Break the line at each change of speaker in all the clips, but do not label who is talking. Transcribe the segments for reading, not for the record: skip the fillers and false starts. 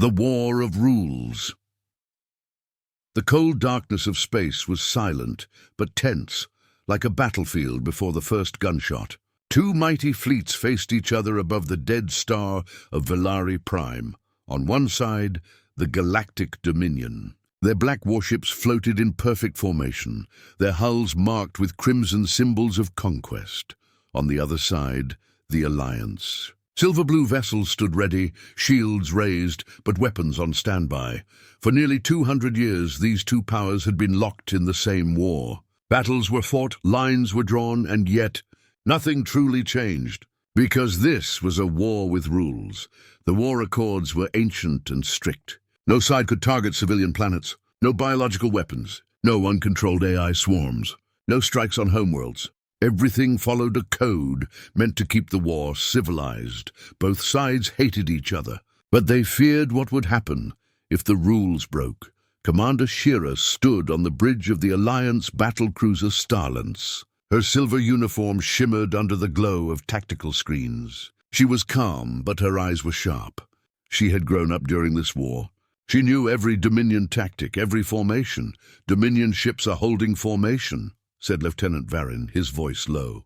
The War of Rules. The cold darkness of space was silent, but tense, like a battlefield before the first gunshot. Two mighty fleets faced each other above the dead star of Velari Prime. On one side, the Galactic Dominion. Their black warships floated in perfect formation, their hulls marked with crimson symbols of conquest. On the other side, the Alliance. Silver-blue vessels stood ready, shields raised, but weapons on standby. For nearly 200 years, these two powers had been locked in the same war. Battles were fought, lines were drawn, and yet nothing truly changed. Because this was a war with rules. The war accords were ancient and strict. No side could target civilian planets. No biological weapons. No uncontrolled AI swarms. No strikes on homeworlds. Everything followed a code meant to keep the war civilized. Both sides hated each other, but they feared what would happen if the rules broke. Commander Shira stood on the bridge of the Alliance battlecruiser Starlance. Her silver uniform shimmered under the glow of tactical screens. She was calm, but her eyes were sharp. She had grown up during this war. She knew every Dominion tactic, every formation. Dominion ships are holding formation, said Lieutenant Varin, his voice low.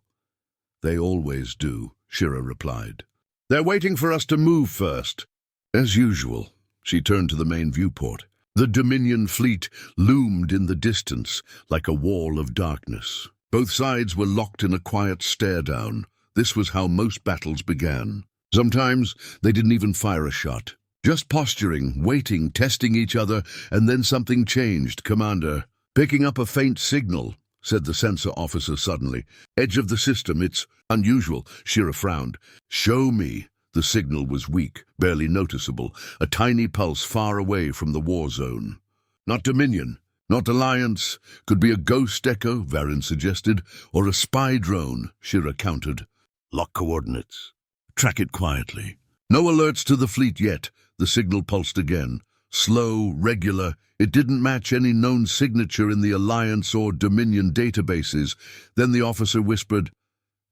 They always do, Shira replied. They're waiting for us to move first. As usual, she turned to the main viewport. The Dominion fleet loomed in the distance like a wall of darkness. Both sides were locked in a quiet stare-down. This was how most battles began. Sometimes they didn't even fire a shot. Just posturing, waiting, testing each other, and then something changed. Commander, picking up a faint signal, said the sensor officer suddenly. Edge of the system, it's unusual. Shira frowned. Show me. The signal was weak, barely noticeable, a tiny pulse far away from the war zone. Not Dominion, not Alliance. Could be a ghost echo, Varin suggested, or a spy drone, Shira countered. Lock coordinates. Track it quietly. No alerts to the fleet yet. The signal pulsed again. Slow, regular. It didn't match any known signature in the Alliance or Dominion databases. Then the officer whispered,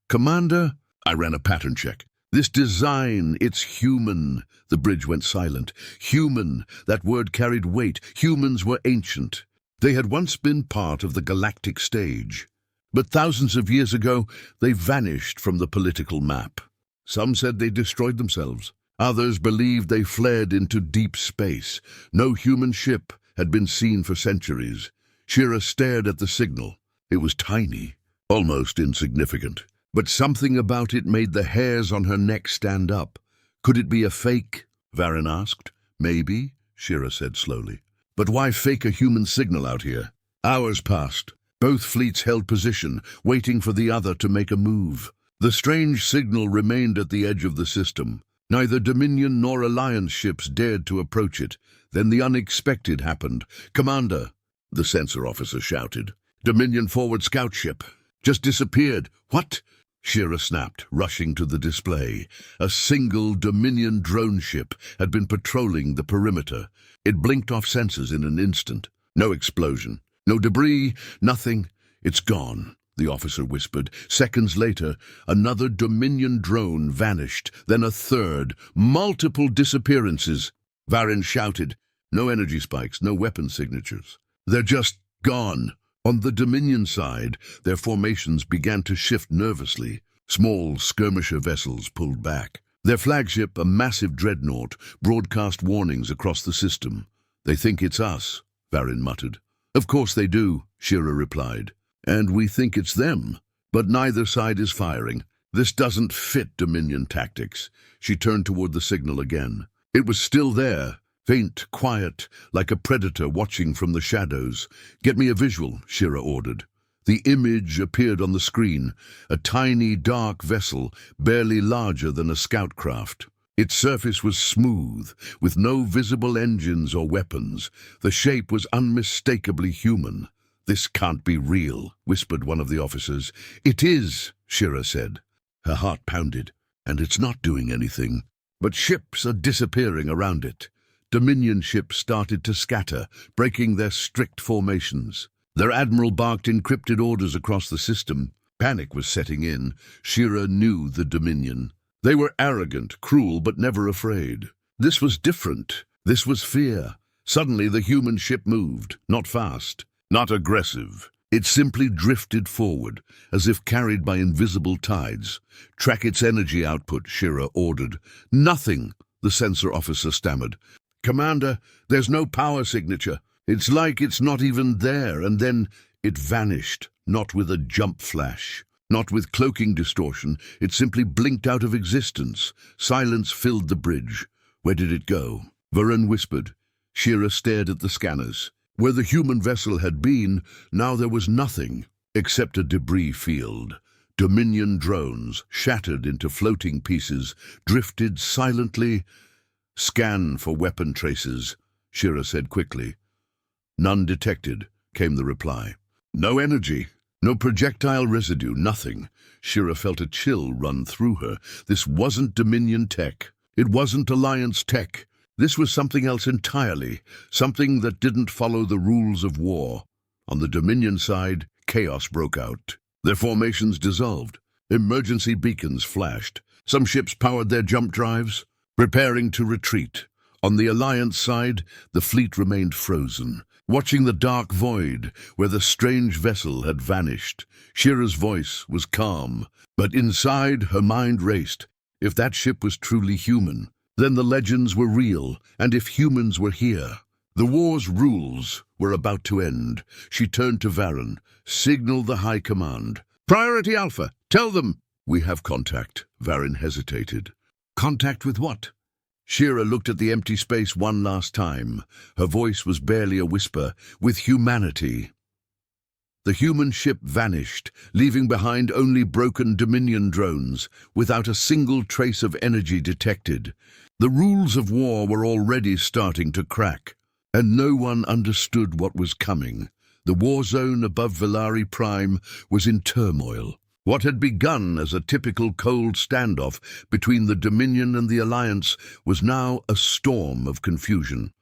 Commander? I ran a pattern check. This design, it's human. The bridge went silent. Human. That word carried weight. Humans were ancient. They had once been part of the galactic stage. But thousands of years ago, they vanished from the political map. Some said they destroyed themselves. Others believed they fled into deep space. No human ship had been seen for centuries. Shira stared at the signal. It was tiny, almost insignificant. But something about it made the hairs on her neck stand up. Could it be a fake? Varin asked. Maybe, Shira said slowly. But why fake a human signal out here? Hours passed. Both fleets held position, waiting for the other to make a move. The strange signal remained at the edge of the system. Neither Dominion nor Alliance ships dared to approach it. Then the unexpected happened. Commander, the sensor officer shouted. Dominion forward scout ship. Just disappeared. What? Shira snapped, rushing to the display. A single Dominion drone ship had been patrolling the perimeter. It blinked off sensors in an instant. No explosion. No debris. Nothing. It's gone, the officer whispered. Seconds later, another Dominion drone vanished, then a third. Multiple disappearances. Varin shouted. No energy spikes, no weapon signatures. They're just gone. On the Dominion side, their formations began to shift nervously. Small skirmisher vessels pulled back. Their flagship, a massive dreadnought, broadcast warnings across the system. They think it's us, Varin muttered. Of course they do, Shira replied. And we think it's them. But neither side is firing. This doesn't fit Dominion tactics. She turned toward the signal again. It was still there. Faint, quiet, like a predator watching from the shadows. Get me a visual, Shira ordered. The image appeared on the screen, a tiny, dark vessel, barely larger than a scout craft. Its surface was smooth, with no visible engines or weapons. The shape was unmistakably human. This can't be real, whispered one of the officers. It is, Shira said. Her heart pounded. And it's not doing anything. But ships are disappearing around it. Dominion ships started to scatter, breaking their strict formations. Their admiral barked encrypted orders across the system. Panic was setting in. Shira knew the Dominion. They were arrogant, cruel, but never afraid. This was different. This was fear. Suddenly the human ship moved, not fast, not aggressive. It simply drifted forward, as if carried by invisible tides. "Track its energy output," Shira ordered. "Nothing," the sensor officer stammered. "Commander, there's no power signature. It's like it's not even there," and then it vanished, not with a jump flash, not with cloaking distortion. It simply blinked out of existence. Silence filled the bridge. "Where did it go?" Varun whispered. Shira stared at the scanners. Where the human vessel had been, now there was nothing except a debris field. Dominion drones, shattered into floating pieces, drifted silently. "Scan for weapon traces," Shira said quickly. "None detected," came the reply. "No energy, no projectile residue, nothing." Shira felt a chill run through her. This wasn't Dominion tech. It wasn't Alliance tech. This was something else entirely, something that didn't follow the rules of war. On the Dominion side, chaos broke out. Their formations dissolved. Emergency beacons flashed. Some ships powered their jump drives, preparing to retreat. On the Alliance side, the fleet remained frozen, watching the dark void where the strange vessel had vanished. Shira's voice was calm, but inside her mind raced. If that ship was truly human, then the legends were real, and if humans were here, the war's rules were about to end. She turned to Varun. "Signal the High Command." "Priority Alpha, tell them." "We have contact." Varun hesitated. "Contact with what?" Shira looked at the empty space one last time. Her voice was barely a whisper. "With humanity." The human ship vanished, leaving behind only broken Dominion drones, without a single trace of energy detected. The rules of war were already starting to crack, and no one understood what was coming. The war zone above Velari Prime was in turmoil. What had begun as a typical cold standoff between the Dominion and the Alliance was now a storm of confusion.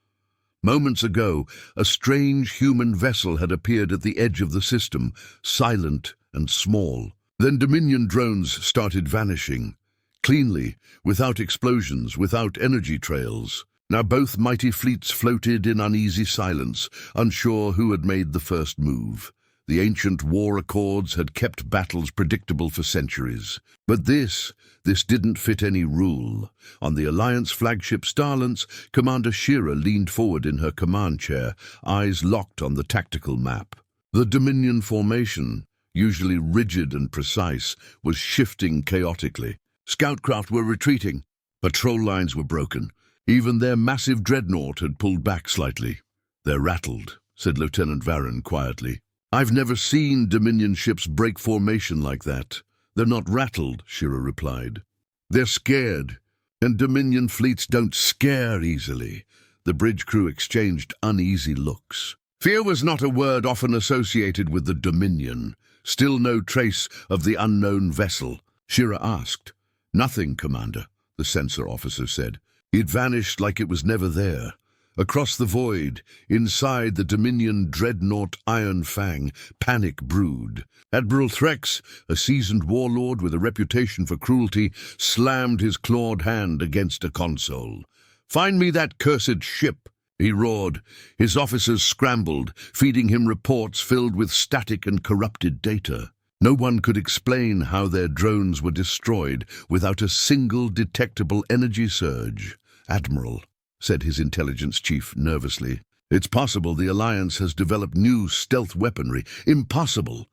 Moments ago, a strange human vessel had appeared at the edge of the system, silent and small. Then Dominion drones started vanishing, cleanly, without explosions, without energy trails. Now both mighty fleets floated in uneasy silence, unsure who had made the first move. The ancient war accords had kept battles predictable for centuries. But this didn't fit any rule. On the Alliance flagship Starlance, Commander Shira leaned forward in her command chair, eyes locked on the tactical map. The Dominion formation, usually rigid and precise, was shifting chaotically. Scoutcraft were retreating. Patrol lines were broken. Even their massive dreadnought had pulled back slightly. "They're rattled," said Lieutenant Varun quietly. "I've never seen Dominion ships break formation like that." "They're not rattled," Shira replied. "They're scared, and Dominion fleets don't scare easily." The bridge crew exchanged uneasy looks. Fear was not a word often associated with the Dominion. Still no trace of the unknown vessel. Shira asked. "Nothing, Commander," the sensor officer said. "It vanished like it was never there." Across the void, inside the Dominion dreadnought Iron Fang, panic brewed. Admiral Threx, a seasoned warlord with a reputation for cruelty, slammed his clawed hand against a console. "Find me that cursed ship," he roared. His officers scrambled, feeding him reports filled with static and corrupted data. No one could explain how their drones were destroyed without a single detectable energy surge. "Admiral," said his intelligence chief nervously, "it's possible the Alliance has developed new stealth weaponry." "Impossible,"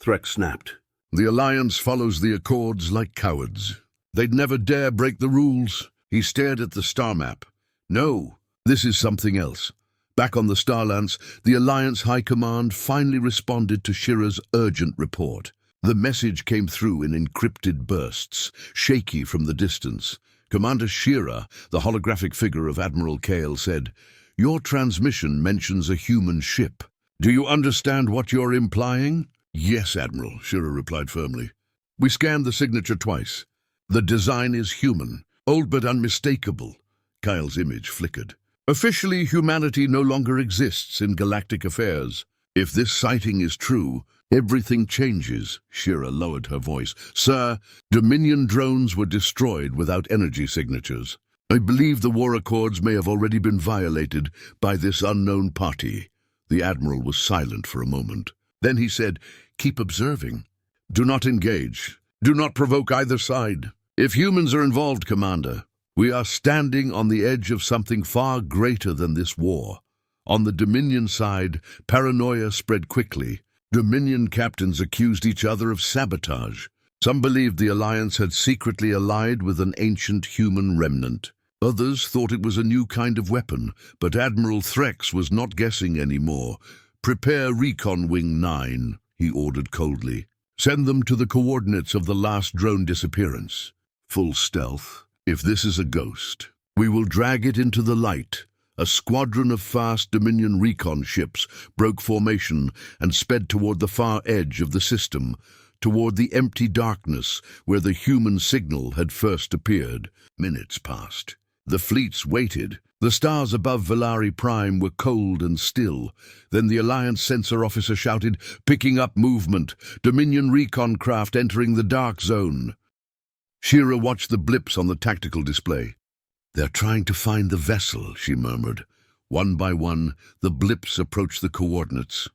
Threx snapped. "The Alliance follows the Accords like cowards. They'd never dare break the rules." He stared at the star map. "No, this is something else." Back on the Starlance, the Alliance High Command finally responded to Shira's urgent report. The message came through in encrypted bursts, shaky from the distance. Commander Shira, the holographic figure of Admiral Kale, said, "Your transmission mentions a human ship. Do you understand what you're implying?" "Yes, Admiral," Shira replied firmly. "We scanned the signature twice. The design is human, old but unmistakable." Kyle's image flickered. "Officially, humanity no longer exists in galactic affairs. If this sighting is true, everything changes." Shira lowered her voice. "Sir, Dominion drones were destroyed without energy signatures. I believe the war accords may have already been violated by this unknown party. The Admiral was silent for a moment. Then he said, "Keep observing. Do not engage. Do not provoke either side. If humans are involved, Commander, we are standing on the edge of something far greater than this war." On the Dominion side, paranoia spread quickly. Dominion captains accused each other of sabotage. Some believed the Alliance had secretly allied with an ancient human remnant. Others thought it was a new kind of weapon, but Admiral Threx was not guessing anymore. "Prepare Recon Wing 9, he ordered coldly. "Send them to the coordinates of the last drone disappearance. Full stealth. If this is a ghost, we will drag it into the light." A squadron of fast Dominion recon ships broke formation and sped toward the far edge of the system, toward the empty darkness where the human signal had first appeared. Minutes passed. The fleets waited. The stars above Valari Prime were cold and still. Then the Alliance sensor officer shouted, "Picking up movement. Dominion recon craft entering the dark zone." Shira watched the blips on the tactical display. "They're trying to find the vessel," she murmured. One by one, the blips approached the coordinates.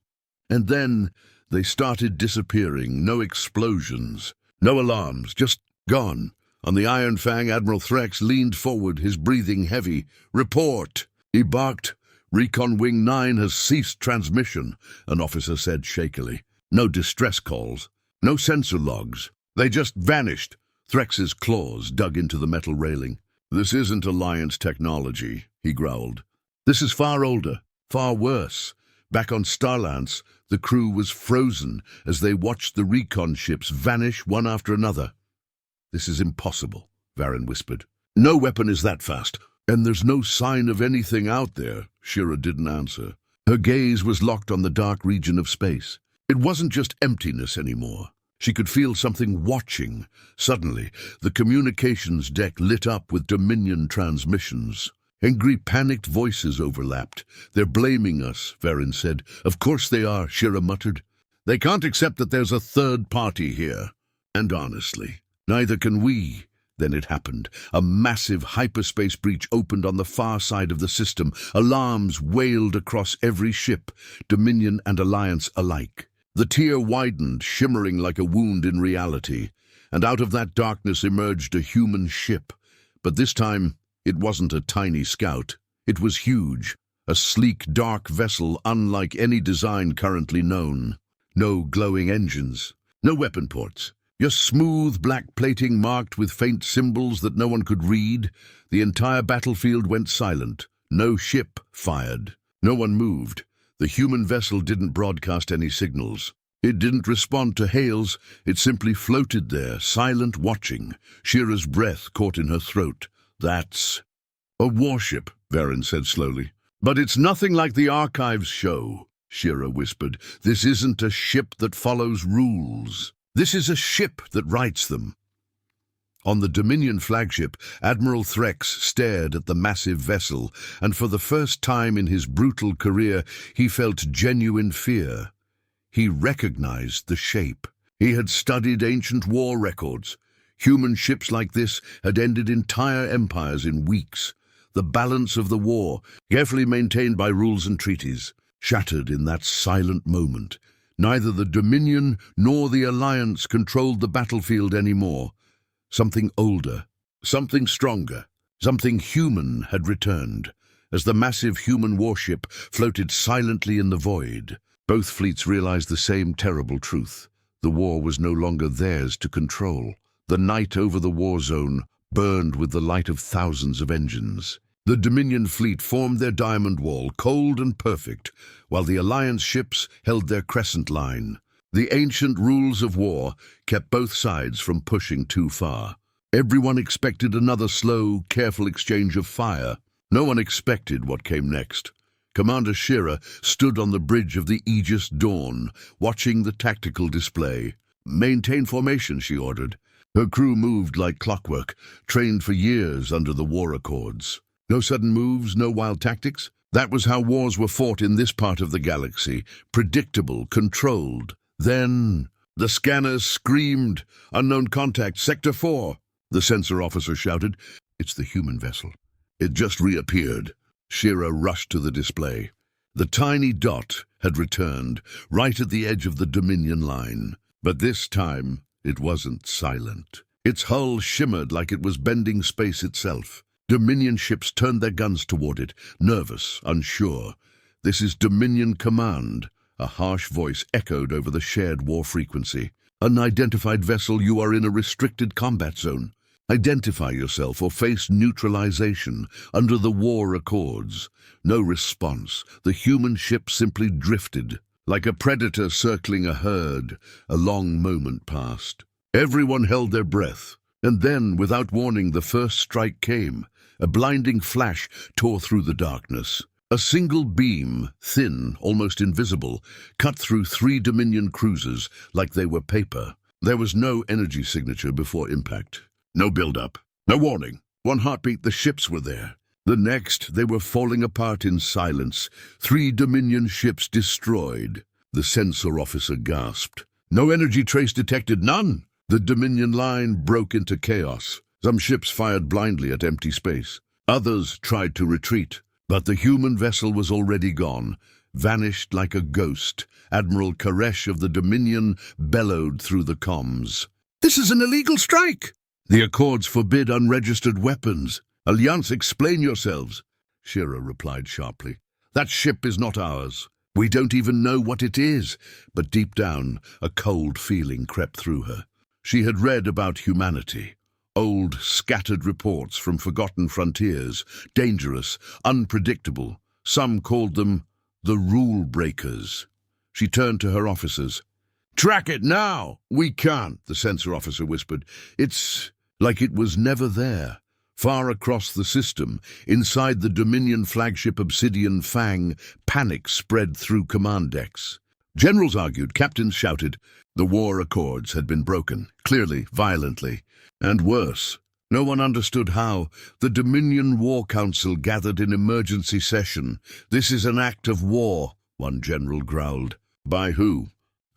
And then they started disappearing. No explosions, no alarms, just gone. On the Iron Fang, Admiral Threx leaned forward, his breathing heavy. "Report!" He barked. "Recon Wing 9 has ceased transmission," an officer said shakily. "No distress calls, no sensor logs. They just vanished." Threx's claws dug into the metal railing. "This isn't Alliance technology," he growled. "This is far older, far worse." Back on Starlance, the crew was frozen as they watched the recon ships vanish one after another. "This is impossible," Varen whispered. "No weapon is that fast. And there's no sign of anything out there." Shira didn't answer. Her gaze was locked on the dark region of space. It wasn't just emptiness anymore. She could feel something watching. Suddenly, the communications deck lit up with Dominion transmissions. Angry, panicked voices overlapped. "They're blaming us," Varen said. "Of course they are," Shira muttered. "They can't accept that there's a third party here." And honestly, neither can we. Then it happened. A massive hyperspace breach opened on the far side of the system. Alarms wailed across every ship, Dominion and Alliance alike. The tier widened, shimmering like a wound in reality, and out of that darkness emerged a human ship. But this time, it wasn't a tiny scout. It was huge, a sleek, dark vessel unlike any design currently known. No glowing engines, no weapon ports, just smooth black plating marked with faint symbols that no one could read. The entire battlefield went silent. No ship fired. No one moved. The human vessel didn't broadcast any signals. It didn't respond to hails. It simply floated there, silent, watching. Shira's breath caught in her throat. "That's a warship," Varen said slowly. "But it's nothing like the archives show," Shira whispered. "This isn't a ship that follows rules. This is a ship that writes them." On the Dominion flagship, Admiral Threx stared at the massive vessel, and for the first time in his brutal career, he felt genuine fear. He recognized the shape. He had studied ancient war records. Human ships like this had ended entire empires in weeks. The balance of the war, carefully maintained by rules and treaties, shattered in that silent moment. Neither the Dominion nor the Alliance controlled the battlefield anymore. Something older, something stronger, something human had returned. As the massive human warship floated silently in the void, both fleets realized the same terrible truth. The war was no longer theirs to control. The night over the war zone burned with the light of thousands of engines. The Dominion fleet formed their diamond wall, cold and perfect, while the Alliance ships held their crescent line. The ancient rules of war kept both sides from pushing too far. Everyone expected another slow, careful exchange of fire. No one expected what came next. Commander Shira stood on the bridge of the Aegis Dawn, watching the tactical display. "Maintain formation," she ordered. Her crew moved like clockwork, trained for years under the war accords. No sudden moves, no wild tactics. That was how wars were fought in this part of the galaxy. Predictable, controlled. Then the scanners screamed. "Unknown contact, Sector 4. The sensor officer shouted. "It's the human vessel." It just reappeared. Shira rushed to the display. The tiny dot had returned, right at the edge of the Dominion line. But this time, it wasn't silent. Its hull shimmered like it was bending space itself. Dominion ships turned their guns toward it, nervous, unsure. "This is Dominion Command," a harsh voice echoed over the shared war frequency. "Unidentified vessel, you are in a restricted combat zone. Identify yourself or face neutralization under the war accords." No response. The human ship simply drifted. Like a predator circling a herd, a long moment passed. Everyone held their breath. And then, without warning, the first strike came. A blinding flash tore through the darkness. A single beam, thin, almost invisible, cut through 3 Dominion cruisers like they were paper. There was no energy signature before impact. No build-up. No warning. One heartbeat, the ships were there. The next, they were falling apart in silence. 3 Dominion ships destroyed. The sensor officer gasped. "No energy trace detected, none!" The Dominion line broke into chaos. Some ships fired blindly at empty space. Others tried to retreat. But the human vessel was already gone, vanished like a ghost. Admiral Koresh of the Dominion bellowed through the comms. "This is an illegal strike! The Accords forbid unregistered weapons. Alliance, explain yourselves." Shira replied sharply. "That ship is not ours. We don't even know what it is." But deep down, a cold feeling crept through her. She had read about humanity. Old, scattered reports from forgotten frontiers, dangerous, unpredictable. Some called them the rule breakers. She turned to her officers. "Track it now!" "We can't," the sensor officer whispered. "It's like it was never there." Far across the system, inside the Dominion flagship Obsidian Fang, panic spread through command decks. Generals argued, captains shouted. The war accords had been broken, clearly, violently. And worse, no one understood how. The Dominion War Council gathered in emergency session. "This is an act of war," one general growled. "By who?"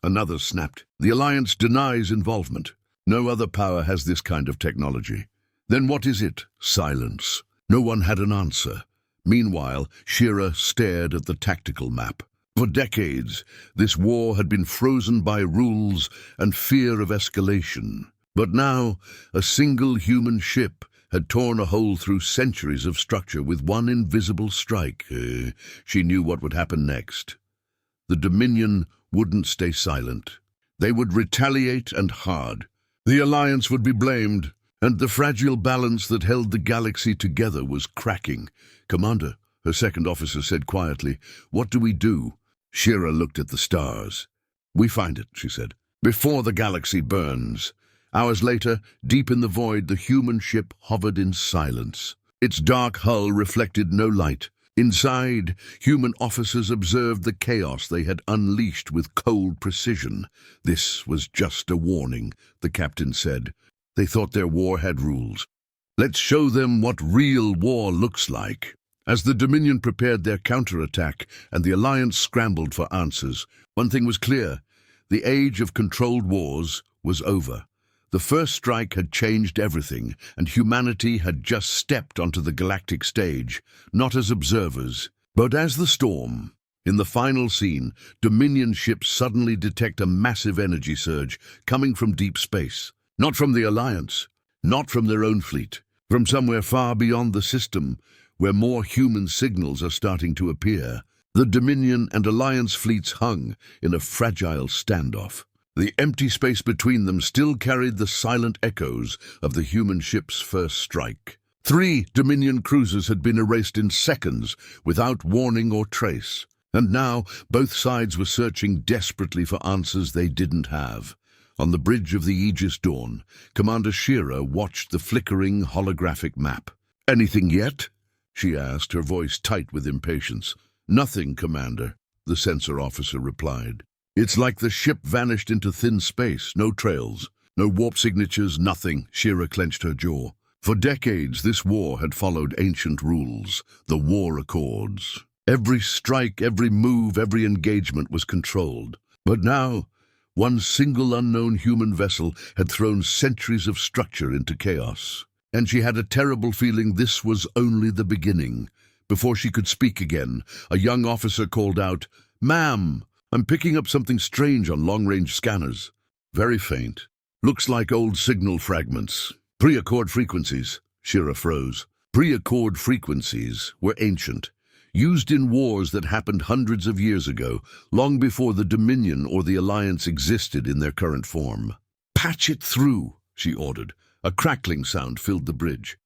Another snapped. "The Alliance denies involvement. No other power has this kind of technology." "Then what is it?" Silence. No one had an answer. Meanwhile, Shira stared at the tactical map. For decades, this war had been frozen by rules and fear of escalation. But now, a single human ship had torn a hole through centuries of structure with one invisible strike. She knew what would happen next. The Dominion wouldn't stay silent. They would retaliate, and hard. The Alliance would be blamed, and the fragile balance that held the galaxy together was cracking. "Commander," her second officer said quietly, "what do we do?" Shira looked at the stars. "We find it," she said, "before the galaxy burns." Hours later, deep in the void, the human ship hovered in silence. Its dark hull reflected no light. Inside, human officers observed the chaos they had unleashed with cold precision. "This was just a warning," the captain said. "They thought their war had rules. Let's show them what real war looks like." As the Dominion prepared their counterattack and the Alliance scrambled for answers, one thing was clear: the age of controlled wars was over. The first strike had changed everything, and humanity had just stepped onto the galactic stage, not as observers, but as the storm. In the final scene, Dominion ships suddenly detect a massive energy surge coming from deep space. Not from the Alliance, not from their own fleet, from somewhere far beyond the system, where more human signals are starting to appear. The Dominion and Alliance fleets hung in a fragile standoff. The empty space between them still carried the silent echoes of the human ship's first strike. 3 Dominion cruisers had been erased in seconds, without warning or trace. And now, both sides were searching desperately for answers they didn't have. On the bridge of the Aegis Dawn, Commander Shira watched the flickering holographic map. "Anything yet?" she asked, her voice tight with impatience. "Nothing, Commander," the sensor officer replied. "It's like the ship vanished into thin space, no trails, no warp signatures, nothing." Shira clenched her jaw. For decades, this war had followed ancient rules, the war accords. Every strike, every move, every engagement was controlled. But now, one single unknown human vessel had thrown centuries of structure into chaos. and she had a terrible feeling this was only the beginning. Before she could speak again, a young officer called out, "Ma'am, I'm picking up something strange on long-range scanners." Very faint. Looks like old signal fragments. Pre-accord frequencies. Shira froze. Pre-accord frequencies were ancient, used in wars that happened hundreds of years ago, long before the Dominion or the Alliance existed in their current form. "Patch it through," she ordered. A crackling sound filled the bridge.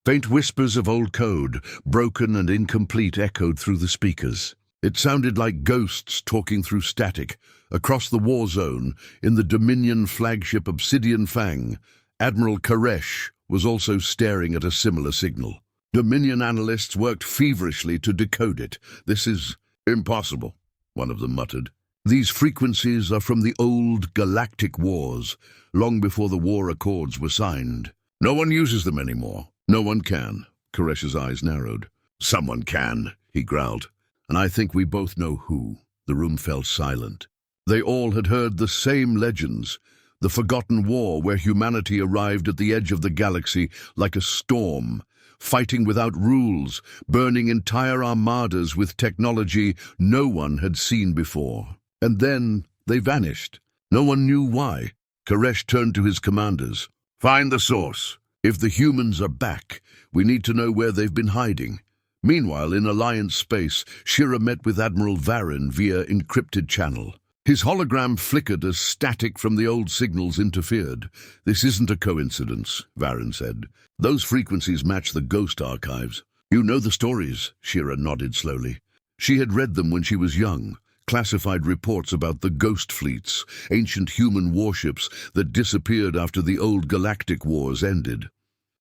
Faint whispers of old code, broken and incomplete, echoed through the speakers. It sounded like ghosts talking through static. Across the war zone, in the Dominion flagship Obsidian Fang, Admiral Koresh was also staring at a similar signal. Dominion analysts worked feverishly to decode it. "This is impossible," one of them muttered. "These frequencies are from the old Galactic wars, long before the war accords were signed. No one uses them anymore. No one can." Koresh's eyes narrowed. "Someone can," he growled. "And I think we both know who." The room fell silent. They all had heard the same legends. The forgotten war where humanity arrived at the edge of the galaxy like a storm, fighting without rules, burning entire armadas with technology no one had seen before. And then they vanished. No one knew why. Koresh turned to his commanders. "Find the source. If the humans are back, we need to know where they've been hiding." Meanwhile, in Alliance space, Shira met with Admiral Varin via encrypted channel. His hologram flickered as static from the old signals interfered. "This isn't a coincidence," Varin said. "Those frequencies match the ghost archives." "You know the stories," Shira nodded slowly. She had read them when she was young. Classified reports about the ghost fleets, ancient human warships that disappeared after the old galactic wars ended.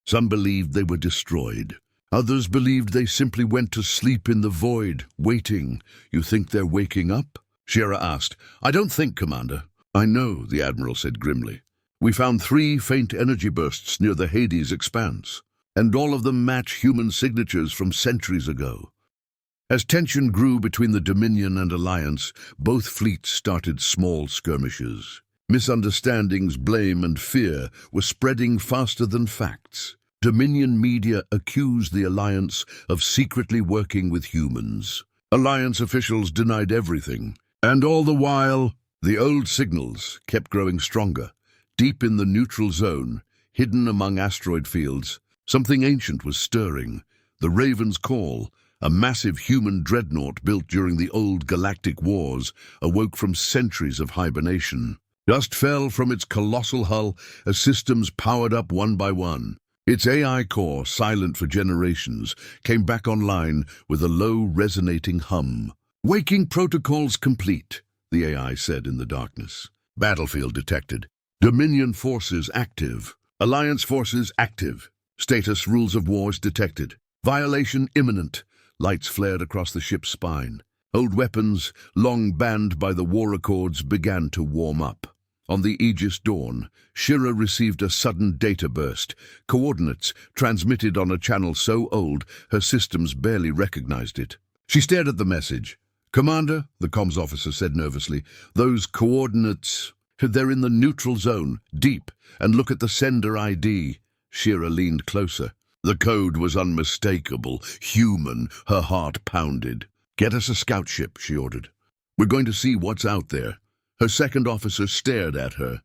Some believed they were destroyed. Others believed they simply went to sleep in the void, waiting. "You think they're waking up?" Shira asked. "I don't think, Commander." "I know," the Admiral said grimly. "We found 3 faint energy bursts near the Hades expanse, and all of them match human signatures from centuries ago." As tension grew between the Dominion and Alliance, both fleets started small skirmishes. Misunderstandings, blame, and fear were spreading faster than facts. Dominion media accused the Alliance of secretly working with humans. Alliance officials denied everything. And all the while, the old signals kept growing stronger. Deep in the neutral zone, hidden among asteroid fields, something ancient was stirring. The Raven's Call, a massive human dreadnought built during the old galactic wars, awoke from centuries of hibernation. Dust fell from its colossal hull as systems powered up one by one. Its AI core, silent for generations, came back online with a low, resonating hum. "Waking protocols complete," the AI said in the darkness. "Battlefield detected. Dominion forces active. Alliance forces active. Status rules of wars detected. Violation imminent." Lights flared across the ship's spine. Old weapons, long banned by the war accords, began to warm up. On the Aegis Dawn, Shira received a sudden data burst. Coordinates transmitted on a channel so old her systems barely recognized it. She stared at the message. "Commander," the comms officer said nervously, "those coordinates, they're in the neutral zone, deep, and look at the sender ID." Shira leaned closer. The code was unmistakable, human. Her heart pounded. "Get us a scout ship," she ordered. "We're going to see what's out there." Her second officer stared at her.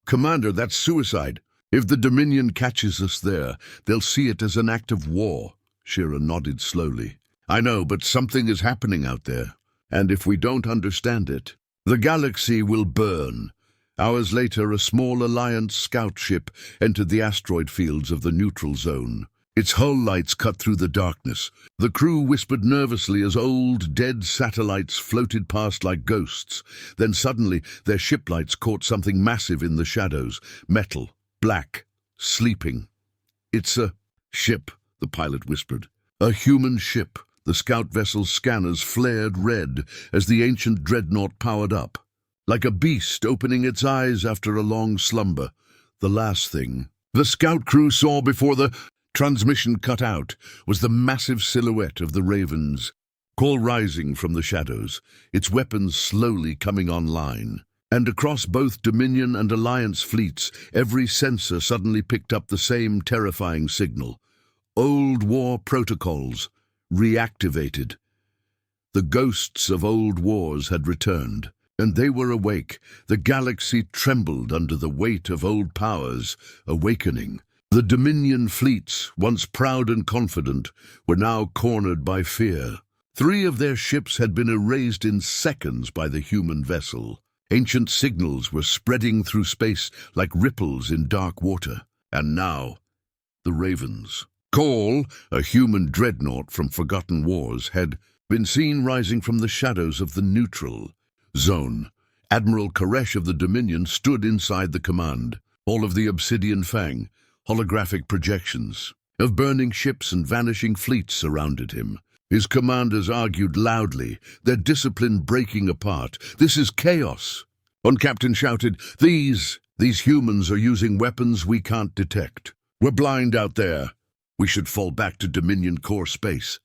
"Commander, that's suicide. If the Dominion catches us there, they'll see it as an act of war." Shira nodded slowly. "I know, but something is happening out there. And if we don't understand it, the galaxy will burn." Hours later, a small Alliance scout ship entered the asteroid fields of the neutral zone. Its hull lights cut through the darkness. The crew whispered nervously as old, dead satellites floated past like ghosts. Then suddenly, their ship lights caught something massive in the shadows. Metal, black, sleeping. "It's a ship," the pilot whispered. "A human ship." The scout vessel's scanners flared red as the ancient dreadnought powered up. Like a beast opening its eyes after a long slumber. The last thing the scout crew saw before the transmission cut out was the massive silhouette of the Raven's Call rising from the shadows, its weapons slowly coming online. And across both Dominion and Alliance fleets, every sensor suddenly picked up the same terrifying signal. Old war protocols reactivated. The ghosts of old wars had returned, and they were awake. The galaxy trembled under the weight of old powers awakening. The Dominion fleets, once proud and confident, were now cornered by fear. 3 of their ships had been erased in seconds by the human vessel. Ancient signals were spreading through space like ripples in dark water. And now, the Ravens. Call, a human dreadnought from forgotten wars, had been seen rising from the shadows of the neutral zone. Admiral Koresh of the Dominion stood inside the command. All of the Obsidian Fang, holographic projections of burning ships and vanishing fleets surrounded him. His commanders argued loudly, their discipline breaking apart. "This is chaos." One captain shouted, These humans are using weapons we can't detect. We're blind out there. We should fall back to Dominion core space."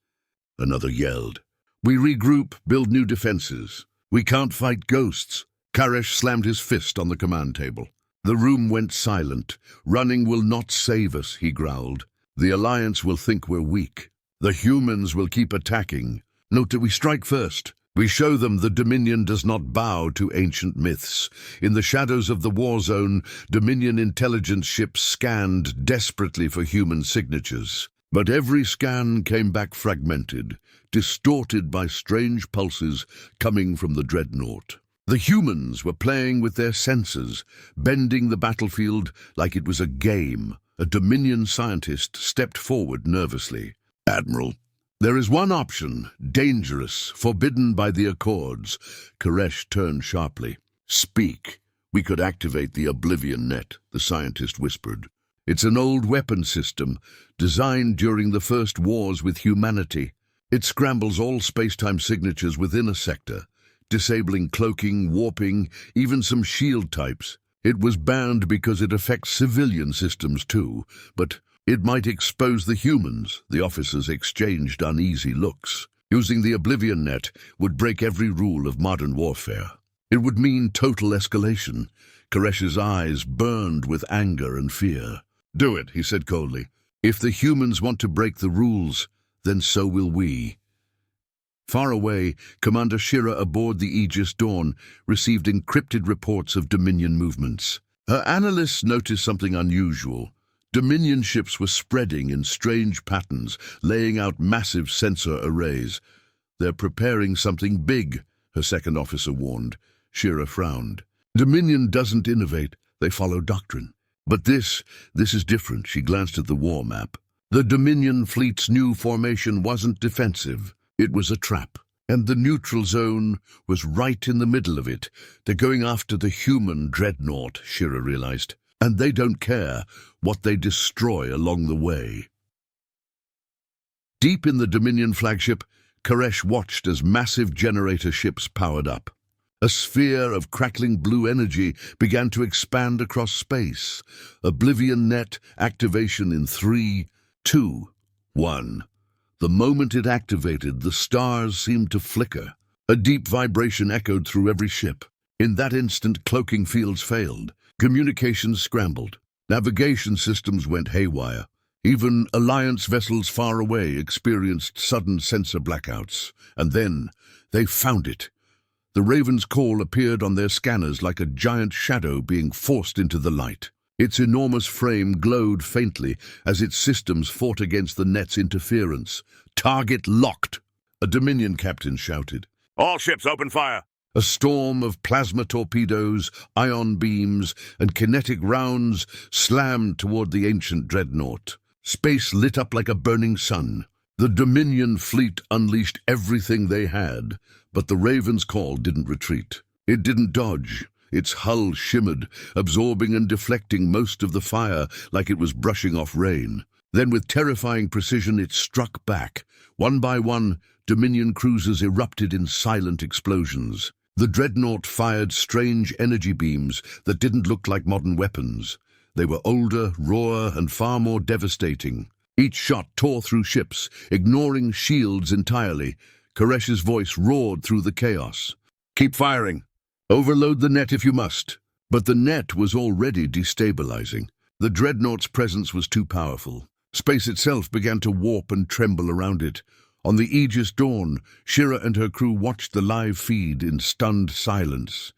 Another yelled, "We regroup, build new defenses. We can't fight ghosts." Koresh slammed his fist on the command table. The room went silent. "Running will not save us," he growled. "The Alliance will think we're weak. The humans will keep attacking. Note that we strike first. We show them the Dominion does not bow to ancient myths." In the shadows of the war zone, Dominion intelligence ships scanned desperately for human signatures. But every scan came back fragmented, distorted by strange pulses coming from the dreadnought. The humans were playing with their sensors, bending the battlefield like it was a game. A Dominion scientist stepped forward nervously. "Admiral, there is one option, dangerous, forbidden by the Accords." Koresh turned sharply. "Speak." "We could activate the Oblivion Net," the scientist whispered. "It's an old weapon system, designed during the first wars with humanity. It scrambles all space-time signatures within a sector, disabling cloaking, warping, even some shield types. It was banned because it affects civilian systems too, but it might expose the humans." The officers exchanged uneasy looks. Using the Oblivion Net would break every rule of modern warfare. It would mean total escalation. Koresh's eyes burned with anger and fear. "Do it," he said coldly. "If the humans want to break the rules, then so will we." Far away, Commander Shira aboard the Aegis Dawn received encrypted reports of Dominion movements. Her analysts noticed something unusual. Dominion ships were spreading in strange patterns, laying out massive sensor arrays. "They're preparing something big," her second officer warned. Shira frowned. "Dominion doesn't innovate, they follow doctrine. But this is different." She glanced at the war map. The Dominion fleet's new formation wasn't defensive. It was a trap. And the neutral zone was right in the middle of it. "They're going after the human dreadnought," Shira realized. "And they don't care what they destroy along the way." Deep in the Dominion flagship, Koresh watched as massive generator ships powered up. A sphere of crackling blue energy began to expand across space. Oblivion Net activation in 3, 2, 1. The moment it activated, the stars seemed to flicker. A deep vibration echoed through every ship. In that instant, cloaking fields failed. Communications scrambled. Navigation systems went haywire. Even Alliance vessels far away experienced sudden sensor blackouts. And then, they found it. The Raven's call appeared on their scanners like a giant shadow being forced into the light. Its enormous frame glowed faintly as its systems fought against the net's interference. "Target locked!" a Dominion captain shouted.
"All ships open fire!"
A storm of plasma torpedoes, ion beams, and kinetic rounds slammed toward the ancient dreadnought. Space lit up like a burning sun. The Dominion fleet unleashed everything they had, but the Raven's call didn't retreat. It didn't dodge. Its hull shimmered, absorbing and deflecting most of the fire like it was brushing off rain. Then with terrifying precision it struck back. One by one, Dominion cruisers erupted in silent explosions. The dreadnought fired strange energy beams that didn't look like modern weapons. They were older, rawer, and far more devastating. Each shot tore through ships, ignoring shields entirely. Koresh's voice roared through the chaos. "Keep firing. Overload the net if you must. But the net was already destabilizing. The dreadnought's presence was too powerful. Space itself began to warp and tremble around it. On the Aegis Dawn, Shira and her crew watched the live feed in stunned silence.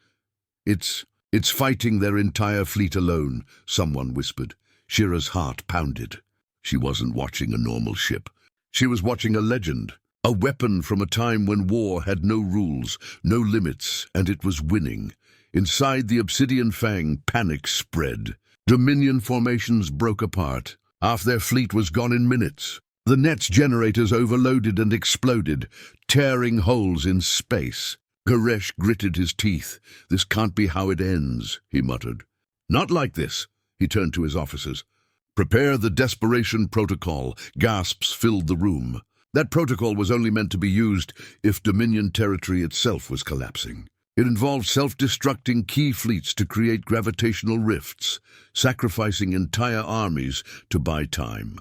It's fighting their entire fleet alone," someone whispered. Shira's heart pounded. She wasn't watching a normal ship. She was watching a legend, a weapon from a time when war had no rules, no limits, and it was winning. Inside the Obsidian Fang, panic spread. Dominion formations broke apart. Half their fleet was gone in minutes. The net's generators overloaded and exploded, tearing holes in space. Garesh gritted his teeth. "This can't be how it ends," he muttered. "Not like this," he turned to his officers. "Prepare the desperation protocol." Gasps filled the room. That protocol was only meant to be used if Dominion territory itself was collapsing. It involved self-destructing key fleets to create gravitational rifts, sacrificing entire armies to buy time.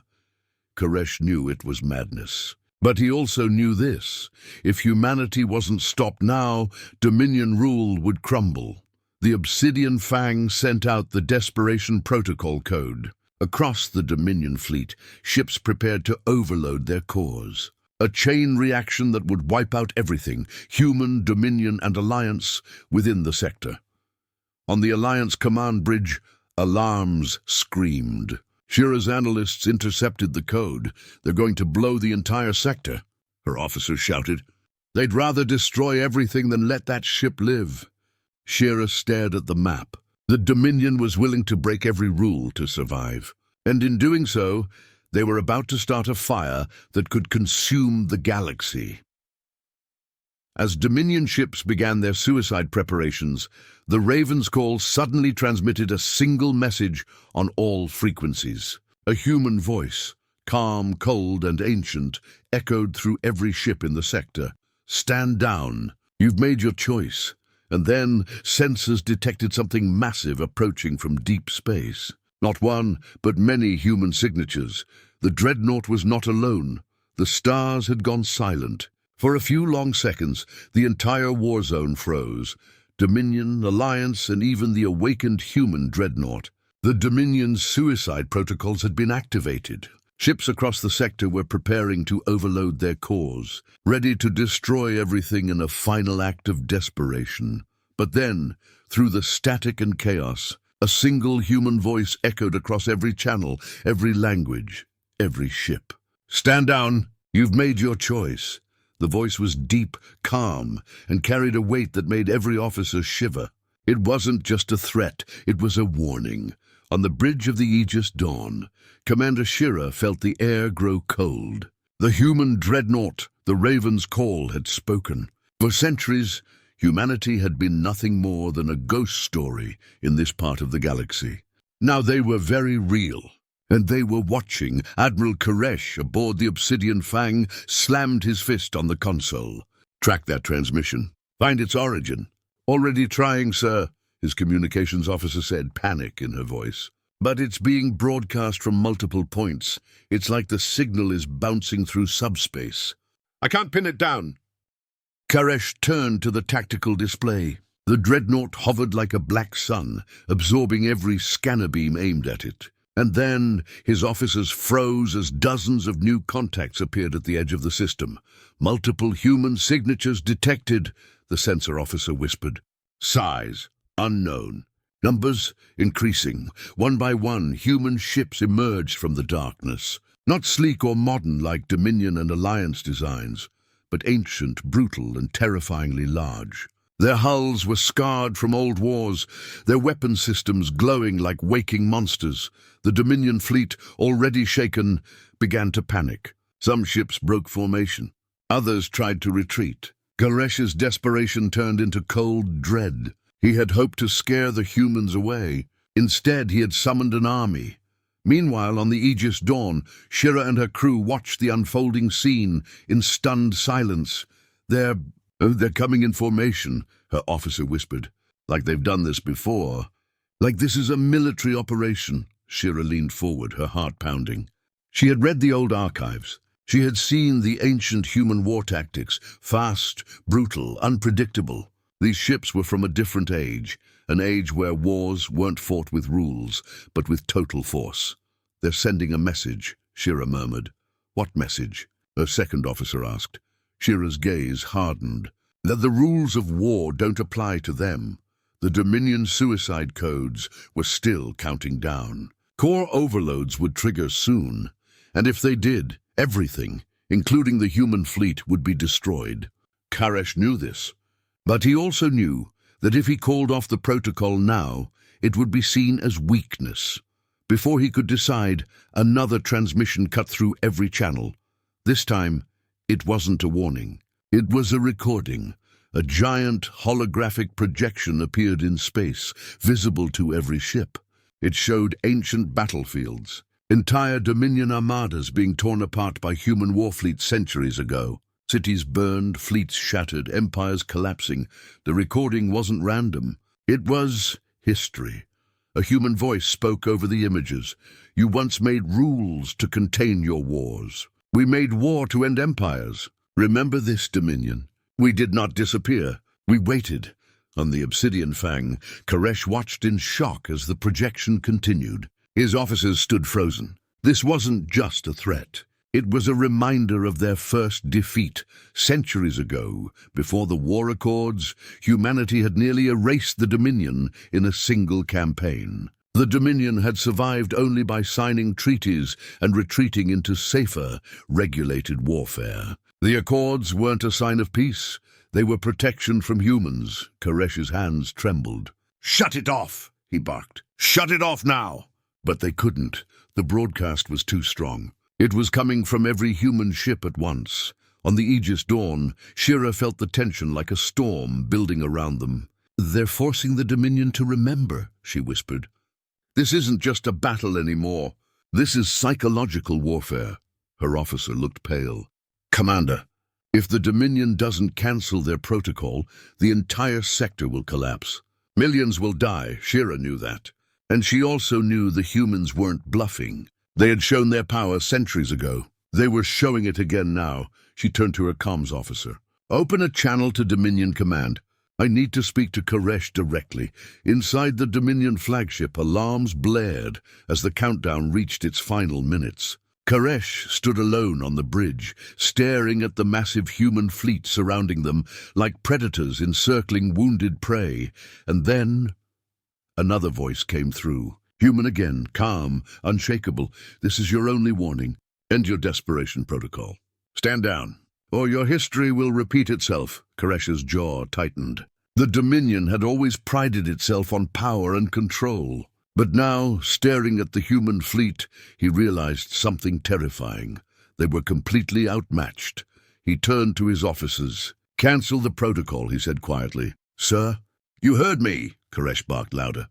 Koresh knew it was madness. But he also knew this: if humanity wasn't stopped now, Dominion rule would crumble. The Obsidian Fang sent out the Desperation Protocol code. Across the Dominion fleet, ships prepared to overload their cores. A chain reaction that would wipe out everything, human, Dominion, and Alliance, within the sector. On the Alliance command bridge, alarms screamed. Shira's analysts intercepted the code. "They're going to blow the entire sector," her officers shouted. "They'd rather destroy everything than let that ship live." Shira stared at the map. The Dominion was willing to break every rule to survive. And in doing so, they were about to start a fire that could consume the galaxy. As Dominion ships began their suicide preparations, the Raven's Call suddenly transmitted a single message on all frequencies. A human voice, calm, cold, and ancient, echoed through every ship in the sector. "Stand down. You've made your choice." And then sensors detected something massive approaching from deep space. Not one, but many human signatures. The dreadnought was not alone. The stars had gone silent. For a few long seconds, the entire war zone froze. Dominion, Alliance, and even the awakened human dreadnought. The Dominion's suicide protocols had been activated. Ships across the sector were preparing to overload their cores, ready to destroy everything in a final act of desperation. But then, through the static and chaos, a single human voice echoed across every channel, every language, every ship. "Stand down. You've made your choice." The voice was deep, calm, and carried a weight that made every officer shiver. It wasn't just a threat, it was a warning. On the bridge of the Aegis Dawn, Commander Shira felt the air grow cold. The human dreadnought, the Raven's Call, had spoken. For centuries, humanity had been nothing more than a ghost story in this part of the galaxy. Now they were very real. And they were watching. Admiral Koresh, aboard the Obsidian Fang, slammed his fist on the console. "Track that transmission. Find its origin." "Already trying, sir," his communications officer said, panic in her voice. "But it's being broadcast from multiple points. It's like the signal is bouncing through subspace." "I can't pin it down." Koresh turned to the tactical display. The dreadnought hovered like a black sun, absorbing every scanner beam aimed at it. And then his officers froze as dozens of new contacts appeared at the edge of the system. "Multiple human signatures detected," the sensor officer whispered. "Size, unknown. Numbers, increasing. One by one, human ships emerged from the darkness. Not sleek or modern like Dominion and Alliance designs, but ancient, brutal, and terrifyingly large. Their hulls were scarred from old wars, their weapon systems glowing like waking monsters. The Dominion fleet, already shaken, began to panic. Some ships broke formation. Others tried to retreat. Garesh's desperation turned into cold dread. He had hoped to scare the humans away. Instead, he had summoned an army. Meanwhile, on the Aegis Dawn, Shira and her crew watched the unfolding scene in stunned silence. They're coming in formation," her officer whispered. "Like they've done this before. Like this is a military operation." Shira leaned forward, her heart pounding. She had read the old archives. She had seen the ancient human war tactics, fast, brutal, unpredictable. These ships were from a different age, an age where wars weren't fought with rules, but with total force. "They're sending a message," Shira murmured. "What message?" a second officer asked. Shira's gaze hardened. "That the rules of war don't apply to them. The Dominion suicide codes were still counting down. Core overloads would trigger soon, and if they did, everything, including the human fleet, would be destroyed." Koresh knew this, but he also knew that if he called off the protocol now, it would be seen as weakness. Before he could decide, another transmission cut through every channel. This time, it wasn't a warning. It was a recording. A giant holographic projection appeared in space, visible to every ship. It showed ancient battlefields, entire Dominion armadas being torn apart by human warfleets centuries ago. Cities burned, fleets shattered, empires collapsing. The recording wasn't random. It was history. A human voice spoke over the images. "You once made rules to contain your wars. We made war to end empires. Remember this, Dominion. We did not disappear. We waited." On the Obsidian Fang, Koresh watched in shock as the projection continued. His officers stood frozen. This wasn't just a threat. It was a reminder of their first defeat. Centuries ago, before the war accords, humanity had nearly erased the Dominion in a single campaign. The Dominion had survived only by signing treaties and retreating into safer, regulated warfare. The accords weren't a sign of peace. They were protection from humans. Koresh's hands trembled. "Shut it off!" he barked. "Shut it off now!" But they couldn't. The broadcast was too strong. It was coming from every human ship at once. On the Aegis Dawn, Shira felt the tension like a storm building around them. "They're forcing the Dominion to remember," she whispered. "This isn't just a battle anymore. This is psychological warfare." Her officer looked pale. "Commander, if the Dominion doesn't cancel their protocol, the entire sector will collapse. Millions will die." Shira knew that. And she also knew the humans weren't bluffing. They had shown their power centuries ago. They were showing it again now. She turned to her comms officer. "Open a channel to Dominion Command. I need to speak to Koresh directly." Inside the Dominion flagship, alarms blared as the countdown reached its final minutes. Koresh stood alone on the bridge, staring at the massive human fleet surrounding them like predators encircling wounded prey. And then another voice came through. Human again, calm, unshakable. "This is your only warning. End your desperation protocol. Stand down, or your history will repeat itself." Koresh's jaw tightened. The Dominion had always prided itself on power and control. But now, staring at the human fleet, he realized something terrifying. They were completely outmatched. He turned to his officers. "Cancel the protocol," he said quietly. "Sir?" "You heard me," Koresh barked louder.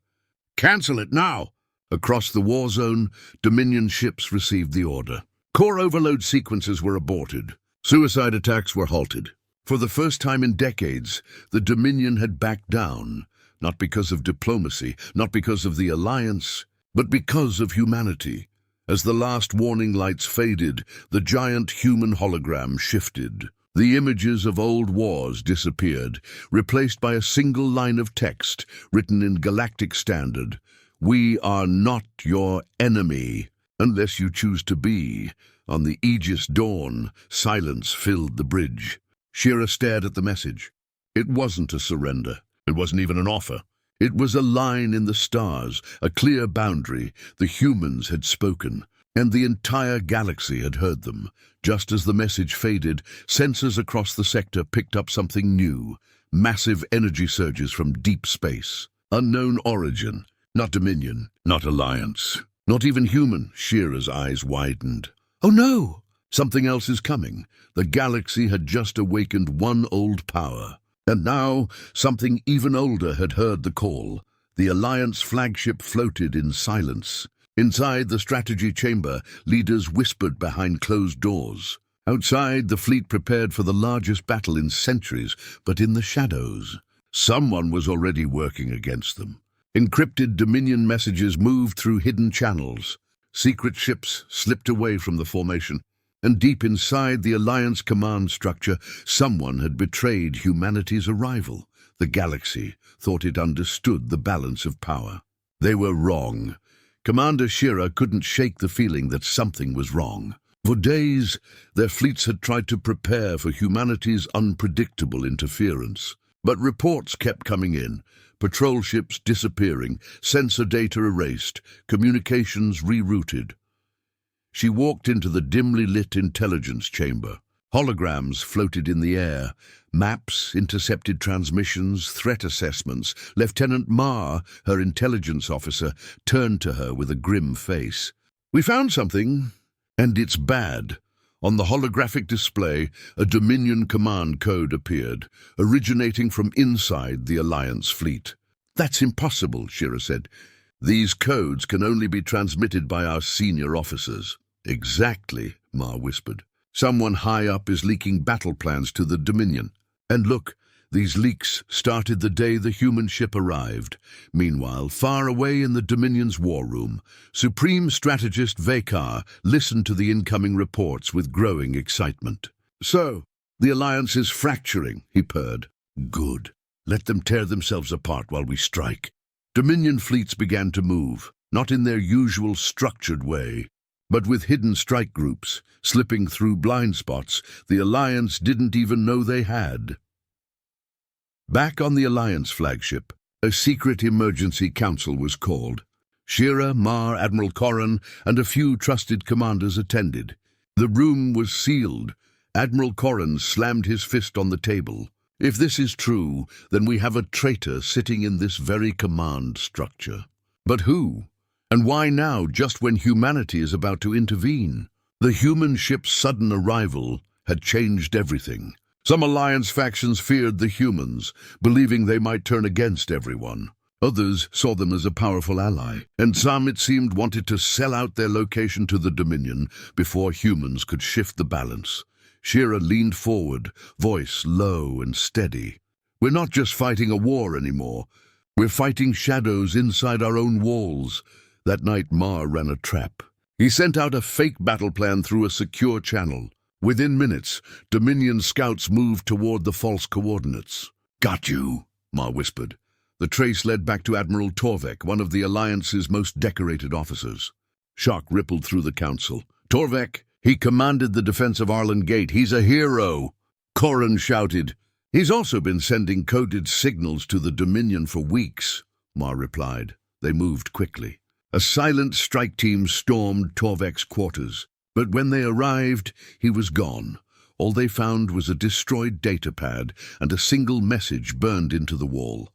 "Cancel it now." Across the war zone, Dominion ships received the order. Core overload sequences were aborted. Suicide attacks were halted. For the first time in decades, the Dominion had backed down, not because of diplomacy, not because of the alliance, but because of humanity. As the last warning lights faded, the giant human hologram shifted. The images of old wars disappeared, replaced by a single line of text written in Galactic Standard. "We are not your enemy, unless you choose to be." On the Aegis Dawn, silence filled the bridge. Shira stared at the message. It wasn't a surrender. It wasn't even an offer. It was a line in the stars, a clear boundary. The humans had spoken, and the entire galaxy had heard them. Just as the message faded, sensors across the sector picked up something new. Massive energy surges from deep space. Unknown origin. Not Dominion, not Alliance, not even human. Shira's eyes widened. "Oh no! Something else is coming." The galaxy had just awakened one old power. And now, something even older had heard the call. The Alliance flagship floated in silence. Inside the strategy chamber, leaders whispered behind closed doors. Outside, the fleet prepared for the largest battle in centuries, but in the shadows, someone was already working against them. Encrypted Dominion messages moved through hidden channels. Secret ships slipped away from the formation, and deep inside the Alliance command structure, someone had betrayed humanity's arrival. The galaxy thought it understood the balance of power. They were wrong. Commander Shira couldn't shake the feeling that something was wrong. For days, their fleets had tried to prepare for humanity's unpredictable interference. But reports kept coming in. Patrol ships disappearing, sensor data erased, communications rerouted. She walked into the dimly lit intelligence chamber. Holograms floated in the air. Maps, intercepted transmissions, threat assessments. Lieutenant Marr, her intelligence officer, turned to her with a grim face. "We found something, and it's bad." On the holographic display, a Dominion command code appeared, originating from inside the Alliance fleet. "That's impossible," Shira said. "These codes can only be transmitted by our senior officers." "Exactly," Marr whispered. "Someone high up is leaking battle plans to the Dominion. And look, these leaks started the day the human ship arrived. Meanwhile, far away in the Dominion's war room, Supreme Strategist Vekar listened to the incoming reports with growing excitement. "So, the Alliance is fracturing," he purred. "Good. Let them tear themselves apart while we strike." Dominion fleets began to move, not in their usual structured way, but with hidden strike groups, slipping through blind spots the Alliance didn't even know they had. Back on the Alliance flagship, a secret emergency council was called. Shira, Marr, Admiral Corran, and a few trusted commanders attended. The room was sealed. Admiral Corran slammed his fist on the table. "If this is true, then we have a traitor sitting in this very command structure. But who? And why now, just when humanity is about to intervene?" The human ship's sudden arrival had changed everything. Some Alliance factions feared the humans, believing they might turn against everyone. Others saw them as a powerful ally, and some, it seemed, wanted to sell out their location to the Dominion before humans could shift the balance. Shira leaned forward, voice low and steady. "We're not just fighting a war anymore. We're fighting shadows inside our own walls." That night, Marr ran a trap. He sent out a fake battle plan through a secure channel. Within minutes, Dominion scouts moved toward the false coordinates. "Got you," Marr whispered. The trace led back to Admiral Torvek, one of the Alliance's most decorated officers. Shock rippled through the council. "Torvek, he commanded the defense of Arlen Gate. He's a hero." Corran shouted. "He's also been sending coded signals to the Dominion for weeks," Marr replied. They moved quickly. A silent strike team stormed Torvek's quarters. But when they arrived, he was gone. All they found was a destroyed datapad and a single message burned into the wall.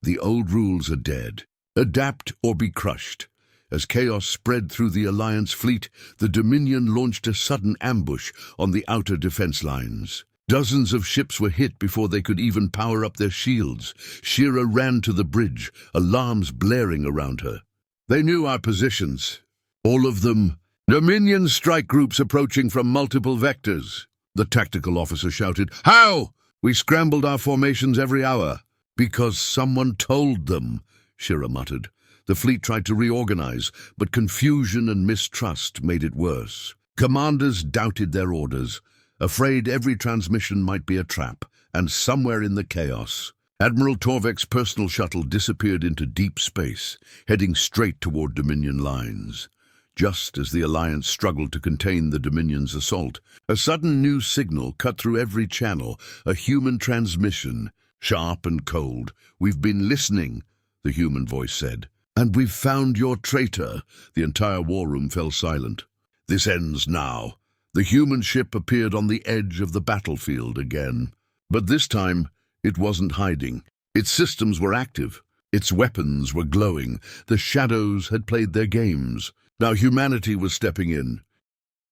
"The old rules are dead. Adapt or be crushed." As chaos spread through the Alliance fleet, the Dominion launched a sudden ambush on the outer defense lines. Dozens of ships were hit before they could even power up their shields. Shira ran to the bridge, alarms blaring around her. "They knew our positions. All of them. Dominion strike groups approaching from multiple vectors," the tactical officer shouted. "How?" "We scrambled our formations every hour." "Because someone told them," Shira muttered. The fleet tried to reorganize, but confusion and mistrust made it worse. Commanders doubted their orders, afraid every transmission might be a trap, and somewhere in the chaos, Admiral Torvek's personal shuttle disappeared into deep space, heading straight toward Dominion lines. Just as the Alliance struggled to contain the Dominion's assault, a sudden new signal cut through every channel, a human transmission, sharp and cold. "We've been listening," the human voice said. "And we've found your traitor." The entire war room fell silent. "This ends now." The human ship appeared on the edge of the battlefield again. But this time, it wasn't hiding. Its systems were active. Its weapons were glowing. The shadows had played their games. Now humanity was stepping in.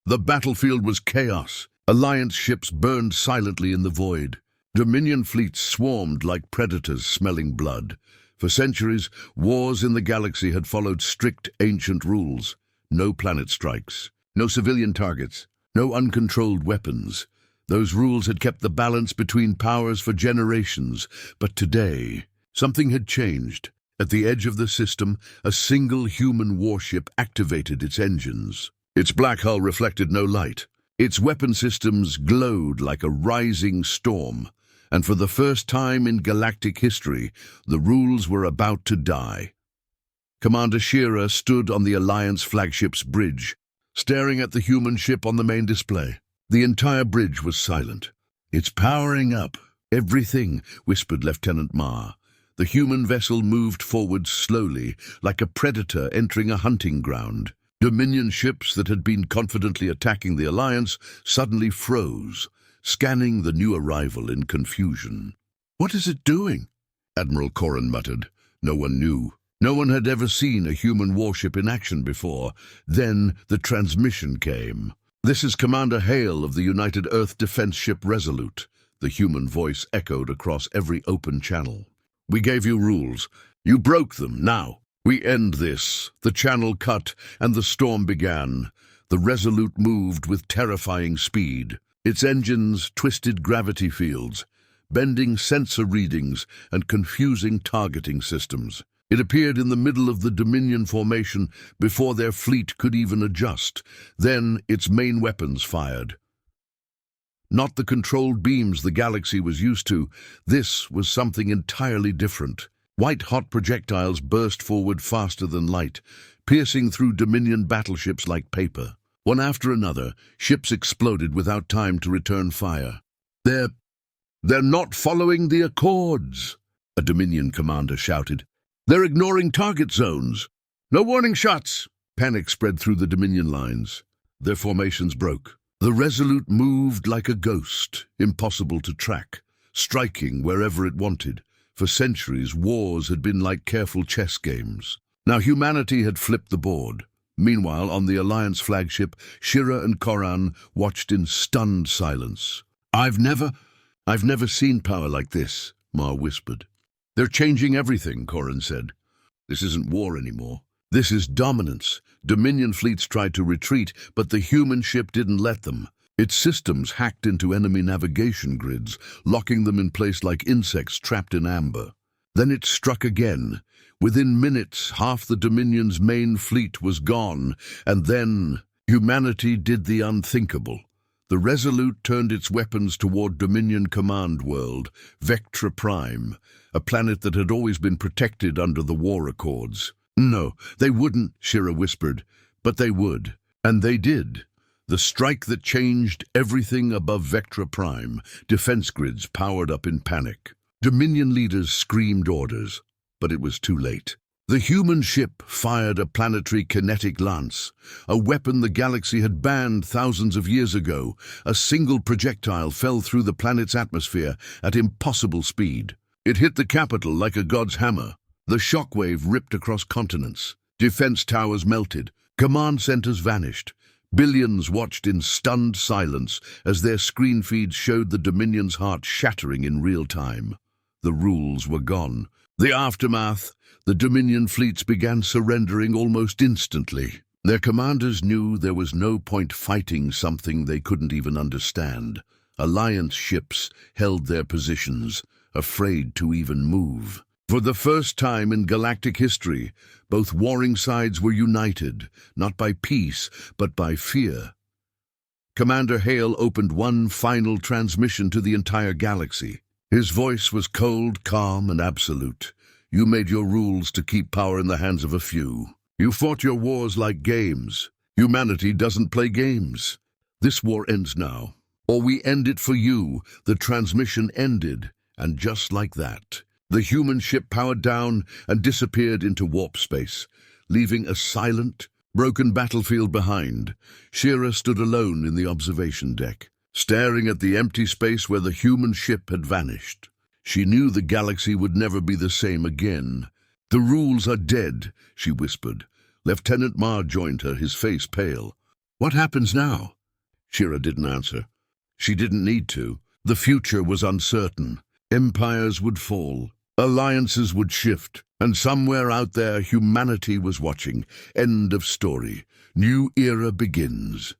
The battlefield was chaos. Alliance ships burned silently in the void. Dominion fleets swarmed like predators smelling blood. For centuries, wars in the galaxy had followed strict ancient rules. No planet strikes, no civilian targets, no uncontrolled weapons. Those rules had kept the balance between powers for generations. But today, something had changed. At the edge of the system, a single human warship activated its engines. Its black hull reflected no light. Its weapon systems glowed like a rising storm. And for the first time in galactic history, the rules were about to die. Commander Shira stood on the Alliance flagship's bridge, staring at the human ship on the main display. The entire bridge was silent. "It's powering up. Everything," whispered Lieutenant Ma. The human vessel moved forward slowly, like a predator entering a hunting ground. Dominion ships that had been confidently attacking the Alliance suddenly froze, scanning the new arrival in confusion. "What is it doing?" Admiral Corran muttered. No one knew. No one had ever seen a human warship in action before. Then the transmission came. "This is Commander Hale of the United Earth Defense Ship Resolute." The human voice echoed across every open channel. "We gave you rules. You broke them. Now we end this." The channel cut and the storm began. The Resolute moved with terrifying speed. Its engines twisted gravity fields, bending sensor readings and confusing targeting systems. It appeared in the middle of the Dominion formation before their fleet could even adjust. Then its main weapons fired. Not the controlled beams the galaxy was used to. This was something entirely different. White-hot projectiles burst forward faster than light, piercing through Dominion battleships like paper. One after another, ships exploded without time to return fire. They're not following the Accords," a Dominion commander shouted. "They're ignoring target zones. No warning shots." Panic spread through the Dominion lines. Their formations broke. The Resolute moved like a ghost, impossible to track, striking wherever it wanted. For centuries, wars had been like careful chess games. Now humanity had flipped the board. Meanwhile, on the Alliance flagship, Shira and Corran watched in stunned silence. I've never seen power like this," Ma whispered. "They're changing everything," Corran said. "This isn't war anymore. This is dominance." Dominion fleets tried to retreat, but the human ship didn't let them. Its systems hacked into enemy navigation grids, locking them in place like insects trapped in amber. Then it struck again. Within minutes, half the Dominion's main fleet was gone, and then humanity did the unthinkable. The Resolute turned its weapons toward Dominion Command World, Vectra Prime, a planet that had always been protected under the War Accords. "No, they wouldn't," Shira whispered, "but they would." And they did. The strike that changed everything above Vectra Prime, defense grids powered up in panic. Dominion leaders screamed orders, but it was too late. The human ship fired a planetary kinetic lance, a weapon the galaxy had banned thousands of years ago. A single projectile fell through the planet's atmosphere at impossible speed. It hit the capital like a god's hammer. The shockwave ripped across continents. Defense towers melted. Command centers vanished. Billions watched in stunned silence as their screen feeds showed the Dominion's heart shattering in real time. The rules were gone. The aftermath, the Dominion fleets began surrendering almost instantly. Their commanders knew there was no point fighting something they couldn't even understand. Alliance ships held their positions, afraid to even move. For the first time in galactic history, both warring sides were united, not by peace, but by fear. Commander Hale opened one final transmission to the entire galaxy. His voice was cold, calm, and absolute. "You made your rules to keep power in the hands of a few. You fought your wars like games. Humanity doesn't play games. This war ends now, or we end it for you." The transmission ended, and just like that, the human ship powered down and disappeared into warp space, leaving a silent, broken battlefield behind. Shira stood alone in the observation deck, staring at the empty space where the human ship had vanished. She knew the galaxy would never be the same again. "The rules are dead," she whispered. Lieutenant Ma joined her, his face pale. "What happens now?" Shira didn't answer. She didn't need to. The future was uncertain. Empires would fall. Alliances would shift, and somewhere out there humanity was watching. End of story. New era begins.